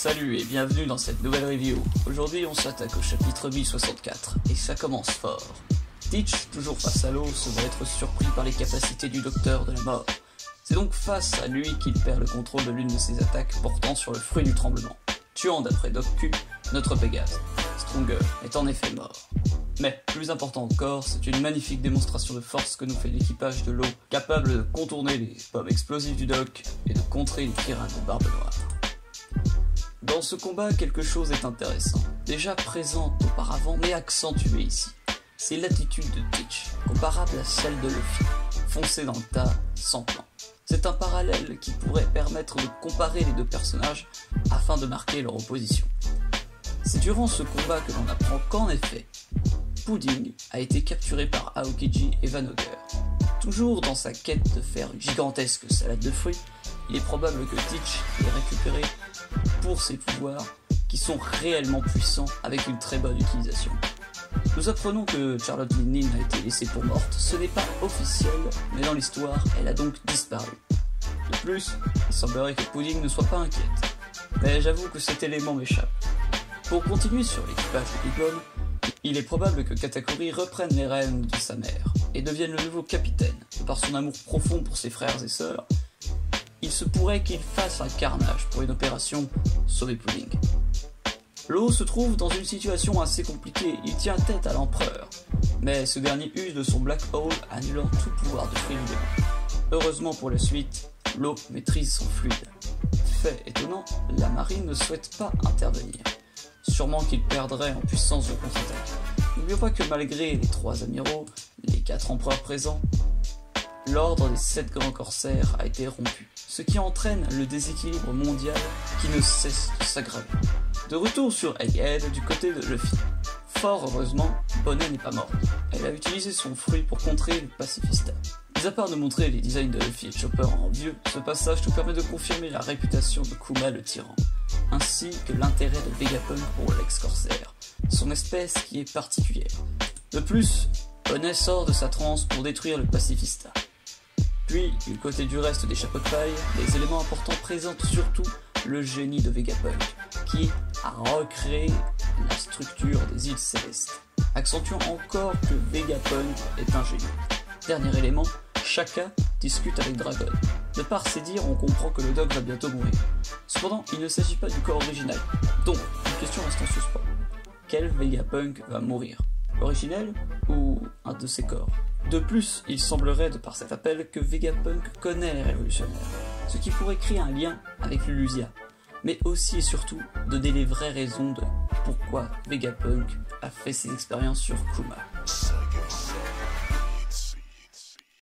Salut et bienvenue dans cette nouvelle review. Aujourd'hui on s'attaque au chapitre 1064 et ça commence fort. Teach, toujours face à l'eau, se voit être surpris par les capacités du docteur de la mort. C'est donc face à lui qu'il perd le contrôle de l'une de ses attaques portant sur le fruit du tremblement, tuant d'après Doc Q notre Pégase. Stronger est en effet mort. Mais, plus important encore, c'est une magnifique démonstration de force que nous fait l'équipage de l'eau, capable de contourner les bombes explosives du Doc et de contrer les pirates de Barbe Noire. Dans ce combat, quelque chose est intéressant, déjà présente auparavant mais accentuée ici. C'est l'attitude de Teach, comparable à celle de Luffy, foncé dans le tas sans plan. C'est un parallèle qui pourrait permettre de comparer les deux personnages afin de marquer leur opposition. C'est durant ce combat que l'on apprend qu'en effet, Pudding a été capturé par Aokiji et Vanager. Toujours dans sa quête de faire une gigantesque salade de fruits, il est probable que Teach l'ait récupéré pour ses pouvoirs qui sont réellement puissants avec une très bonne utilisation. Nous apprenons que Charlotte Linlin a été laissée pour morte, ce n'est pas officiel, mais dans l'histoire, elle a donc disparu. De plus, il semblerait que Pudding ne soit pas inquiète, mais j'avoue que cet élément m'échappe. Pour continuer sur l'équipage de Big Mom, il est probable que Katakuri reprenne les rênes de sa mère et devienne le nouveau capitaine. Par son amour profond pour ses frères et sœurs, il se pourrait qu'il fasse un carnage pour une opération sauver Pudding. Law se trouve dans une situation assez compliquée, il tient tête à l'empereur, mais ce dernier use de son Black Hole annulant tout pouvoir de fruit du démon. Heureusement pour la suite, Law maîtrise son fluide. Fait étonnant, la marine ne souhaite pas intervenir. Sûrement qu'il perdrait en puissance de contre-attaque. N'oublions pas que malgré les 3 amiraux, les 4 empereurs présents, l'ordre des 7 grands corsaires a été rompu, ce qui entraîne le déséquilibre mondial qui ne cesse de s'aggraver. De retour sur Egghead du côté de Luffy. Fort heureusement, Bonnet n'est pas morte. Elle a utilisé son fruit pour contrer le pacifista. Mis à part de montrer les designs de Luffy et Chopper en vieux, ce passage nous permet de confirmer la réputation de Kuma le tyran, ainsi que l'intérêt de Vegapunk pour l'ex-corsaire, son espèce qui est particulière. De plus, Bonnet sort de sa transe pour détruire le pacifista. Puis, du côté du reste des chapeaux de paille, les éléments importants présentent surtout le génie de Vegapunk, qui a recréé la structure des îles célestes, accentuant encore que Vegapunk est un génie. Dernier élément, Shaka discute avec Dragon. De par ses dires, on comprend que le Doc va bientôt mourir. Cependant, il ne s'agit pas du corps original, donc une question reste en suspens. Quel Vegapunk va mourir? L'originel ou un de ses corps? De plus, il semblerait de par cet appel que Vegapunk connaît les révolutionnaires, ce qui pourrait créer un lien avec Lulusia, mais aussi et surtout donner les vraies raisons de pourquoi Vegapunk a fait ses expériences sur Kuma.